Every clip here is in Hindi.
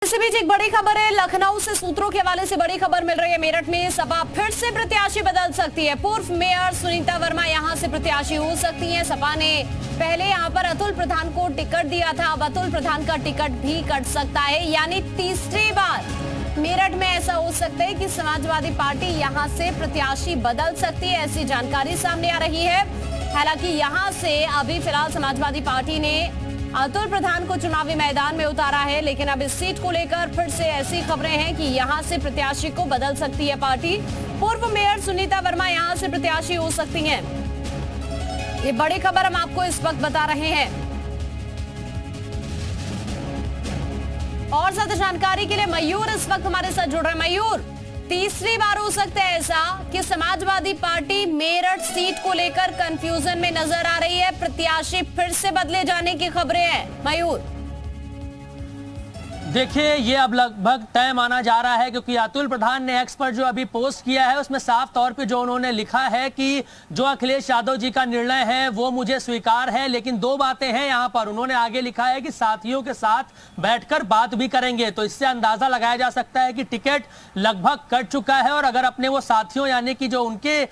इसी बीच एक बड़ी खबर है, लखनऊ से सूत्रों के हवाले से बड़ी खबर मिल रही है। मेरठ में सपा फिर से प्रत्याशी बदल सकती है। पूर्व मेयर सुनीता वर्मा यहां से प्रत्याशी हो सकती हैं। सपा ने पहले यहां पर अतुल प्रधान को टिकट दिया था, अब अतुल प्रधान का टिकट भी कट सकता है, यानी तीसरी बार मेरठ में ऐसा हो सकता है कि समाजवादी पार्टी यहां से प्रत्याशी बदल सकती है, ऐसी जानकारी सामने आ रही है। हालांकि यहां से अभी फिलहाल समाजवादी पार्टी ने अतुल प्रधान को चुनावी मैदान में उतारा है, लेकिन अब इस सीट को लेकर फिर से ऐसी खबरें हैं कि यहां से प्रत्याशी को बदल सकती है पार्टी। पूर्व मेयर सुनीता वर्मा यहां से प्रत्याशी हो सकती हैं। ये बड़ी खबर हम आपको इस वक्त बता रहे हैं। और ज्यादा जानकारी के लिए मयूर इस वक्त हमारे साथ जुड़ रहे हैं। मयूर, तीसरी बार हो सकता है ऐसा कि समाजवादी पार्टी मेरठ सीट को लेकर कंफ्यूजन में नजर आ रही है, प्रत्याशी फिर से बदले जाने की खबरें हैं। मयूर, देखिए, ये अब लगभग तय माना जा रहा है, क्योंकि अतुल प्रधान ने एक्स पर जो अभी पोस्ट किया है उसमें साफ तौर पे जो उन्होंने लिखा है कि जो अखिलेश यादव जी का निर्णय है वो मुझे स्वीकार है, लेकिन दो बातें हैं यहाँ पर। उन्होंने आगे लिखा है कि साथियों के साथ बैठकर बात भी करेंगे। तो इससे अंदाजा लगाया जा सकता है कि टिकट लगभग कट चुका है, और अगर अपने वो साथियों यानी कि जो उनके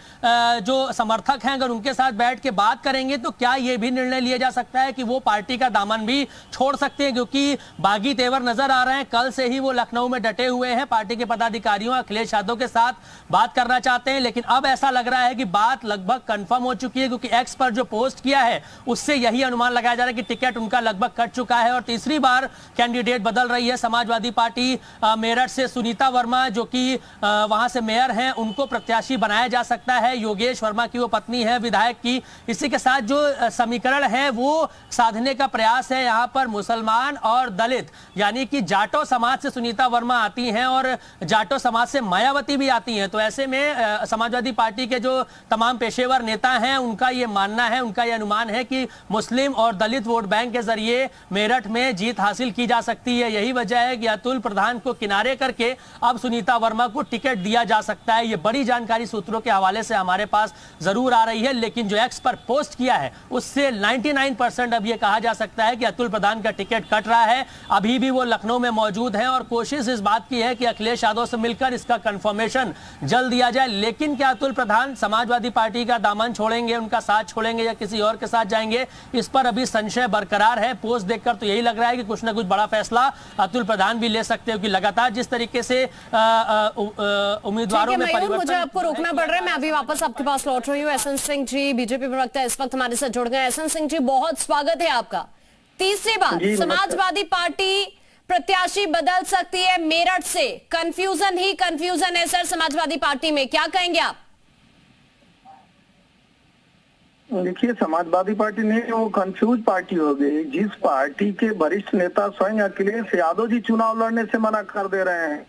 जो समर्थक हैं अगर उनके साथ बैठ के बात करेंगे तो क्या ये भी निर्णय लिया जा सकता है कि वो पार्टी का दामन भी छोड़ सकते हैं, क्योंकि बागी तेवर नजर आ रहे हैं। कल से ही वो लखनऊ में डटे हुए हैं, पार्टी के पदाधिकारियों अखिलेश यादव के साथ बात करना चाहते हैं, लेकिन अब ऐसा लग रहा है कि बात लगभग कंफर्म हो चुकी है, क्योंकि एक्स पर जो पोस्ट किया है उससे यही अनुमान लगाया जा रहा है कि टिकट उनका लगभग कट चुका है और तीसरी बार कैंडिडेट बदल रही है समाजवादी पार्टी। मेरठ से सुनीता वर्मा जो कि वहां से मेयर हैं, उनको प्रत्याशी बनाया जा सकता है। योगेश वर्मा की वो पत्नी है विधायक की। इसी के साथ जो समीकरण है वो साधने का प्रयास है यहाँ पर मुसलमान और दलित, यानी कि जाटो समाज से सुनीता वर्मा आती हैं और जाटो समाज से मायावती भी आती हैं। तो ऐसे में समाजवादी पार्टी के जो तमाम पेशेवर नेता हैं उनका ये मानना है, उनका ये अनुमान है कि मुस्लिम और दलित वोट बैंक के जरिए मेरठ में जीत हासिल की जा सकती है। यही वजह है कि अतुल प्रधान को किनारे करके अब सुनीता वर्मा को टिकट दिया जा सकता है। ये बड़ी जानकारी सूत्रों के हवाले से हमारे पास जरूर आ रही है, लेकिन जो एक्स पर पोस्ट किया है उससे 99% अब ये कहा जा सकता है कि अतुल प्रधान का टिकट कट रहा है। अभी भी वो लखनऊ में मौजूद हैं और कोशिश इस बात की है कि अखिलेश यादव से मिलकर इसका कंफर्मेशन जल्द दिया जाए। लेकिन क्या अतुल प्रधान समाजवादी पार्टी का दामन छोड़ेंगे, उनका साथ छोड़ेंगे या किसी और के साथ जाएंगे, इस पर अभी संशय बरकरार है। पोस्ट देखकर तो यही लग रहा है कि कुछ ना कुछ बड़ा फैसला अतुल प्रधान भी ले सकते हो, कि लगातार जिस तरीके से उम्मीदवारों में परिवर्तन। मुझे आपको रोकना पड़ रहा है, मैं अभी वापस आपके पास लौट रही हूँ। एसएन सिंह जी बीजेपी प्रवक्ता इस वक्त हमारे साथ जुड़ गए। एसएन सिंह जी, बहुत स्वागत है आपका। तीसरी बार समाजवादी पार्टी प्रत्याशी बदल सकती है मेरठ से, कंफ्यूजन ही कंफ्यूजन है सर समाजवादी पार्टी में, क्या कहेंगे आप? देखिए, समाजवादी पार्टी नहीं, वो कंफ्यूज पार्टी हो गई। जिस पार्टी के वरिष्ठ नेता स्वयं अखिलेश यादव जी चुनाव लड़ने से मना कर दे रहे हैं,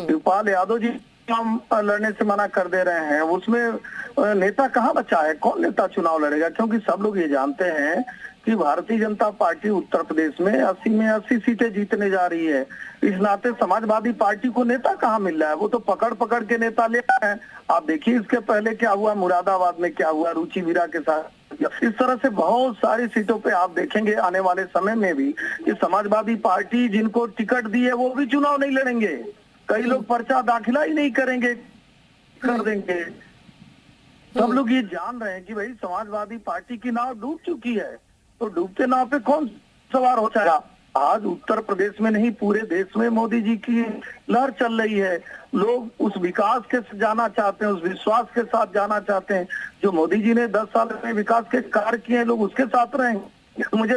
शिवपाल यादव जी चुनाव लड़ने से मना कर दे रहे हैं, उसमें नेता कहाँ बचा है? कौन नेता चुनाव लड़ेगा? क्योंकि सब लोग ये जानते हैं कि भारतीय जनता पार्टी उत्तर प्रदेश में 80 में 80 सीटें जीतने जा रही है। इस नाते समाजवादी पार्टी को नेता कहाँ मिल रहा है? वो तो पकड़ पकड़ के नेता ले रहे हैं। आप देखिए इसके पहले क्या हुआ, मुरादाबाद में क्या हुआ रुचि वीरा के साथ। इस तरह से बहुत सारी सीटों पे आप देखेंगे आने वाले समय में भी कि समाजवादी पार्टी जिनको टिकट दी है वो भी चुनाव नहीं लड़ेंगे। कई लोग पर्चा दाखिला ही नहीं करेंगे, कर देंगे। सब लोग ये जान रहे हैं कि भाई समाजवादी पार्टी की नाव डूब चुकी है, तो डूबते नाव पे कौन सवार हो जाएगा? आज उत्तर प्रदेश में नहीं पूरे देश में मोदी जी की लहर चल रही है। लोग उस विकास के साथ जाना चाहते हैं, उस विश्वास के साथ जाना चाहते हैं। जो मोदी जी ने 10 साल में विकास के कार्य किए हैं, लोग उसके साथ रहेंगे। मुझे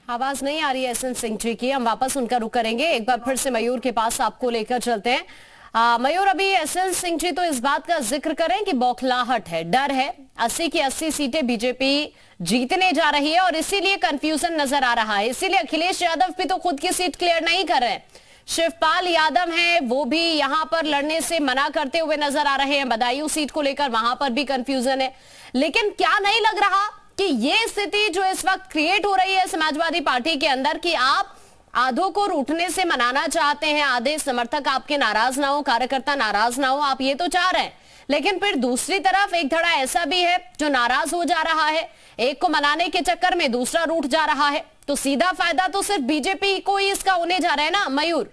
आवाज नहीं आ रही है एसएन सिंह जी की, हम वापस उनका रुख करेंगे। एक बार फिर से मयूर के पास आपको लेकर चलते हैं। मयूर, अभी एसएन सिंह जी तो इस बात का जिक्र करें कि बौखलाहट है, डर है, 80 की 80 सीटें बीजेपी जीतने जा रही है और इसीलिए कंफ्यूजन नजर आ रहा है। इसीलिए अखिलेश यादव भी तो खुद की सीट क्लियर नहीं कर रहे हैं। शिवपाल यादव हैं, वो भी यहां पर लड़ने से मना करते हुए नजर आ रहे हैं। बदायूं सीट को लेकर वहां पर भी कंफ्यूजन है। लेकिन क्या नहीं लग रहा कि ये स्थिति जो इस वक्त क्रिएट हो रही है समाजवादी पार्टी के अंदर, कि आप आधों को रूठने से मनाना चाहते हैं, आधे समर्थक आपके नाराज ना हो, कार्यकर्ता नाराज ना हो, आप ये तो चाह रहे हैं, लेकिन फिर दूसरी तरफ एक धड़ा ऐसा भी है जो नाराज हो जा रहा है, एक को मनाने के चक्कर में दूसरा रूठ जा रहा है। तो सीधा फायदा तो सिर्फ बीजेपी को ही इसका होने जा रहा है ना मयूर?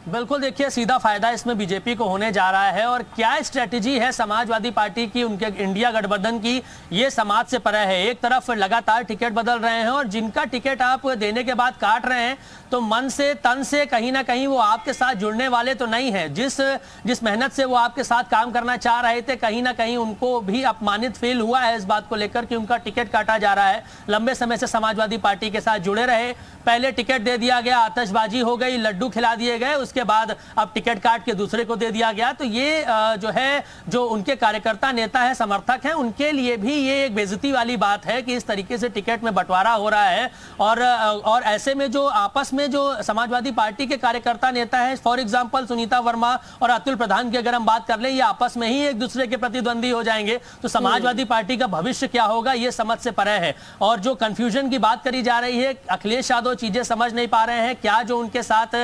बिल्कुल, देखिए सीधा फायदा इसमें बीजेपी को होने जा रहा है। और क्या स्ट्रेटेजी है समाजवादी पार्टी की, उनके इंडिया गठबंधन की, ये समाज से परे है। एक तरफ लगातार टिकट बदल रहे हैं और जिनका टिकट आप देने के बाद काट रहे हैं तो मन से तन से कहीं ना कहीं वो आपके साथ जुड़ने वाले तो नहीं है। जिस मेहनत से वो आपके साथ काम करना चाह रहे थे, कहीं ना कहीं उनको भी अपमानित फील हुआ है इस बात को लेकर कि उनका टिकट काटा जा रहा है। लंबे समय से समाजवादी पार्टी के साथ जुड़े रहे, पहले टिकट दे दिया गया, आतिशबाजी हो गई, लड्डू खिला दिए गए, उसके बाद अब टिकट काट के दूसरे को दे दिया गया। तो ये जो है, जो उनके कार्यकर्ता, नेता है, समर्थक हैं, उनके लिए भी ये एक बेइज्जती वाली बात है कि इस तरीके से टिकट में बंटवारा हो रहा है। और ऐसे में जो आपस में जो समाजवादी पार्टी के कार्यकर्ता, नेता है, फॉर एग्जांपल सुनीता वर्मा और अतुल प्रधान की अगर हम बात कर ले, ये आपस में ही एक दूसरे के प्रतिद्वंदी हो जाएंगे। तो समाजवादी पार्टी का भविष्य क्या होगा, ये समझ से परे है। और जो कंफ्यूजन की बात करी जा रही है, अखिलेश यादव चीजें समझ नहीं पा रहे हैं, क्या जो उनके साथ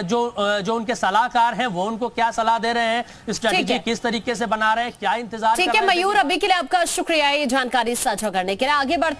जो उनके सलाहकार हैं वो उनको क्या सलाह दे रहे हैं, स्ट्रेटेजी किस तरीके से बना रहे हैं, क्या इंतजार कर रहे हैं। ठीक है मयूर, अभी के लिए आपका शुक्रिया ये जानकारी साझा करने के लिए। आगे बढ़ते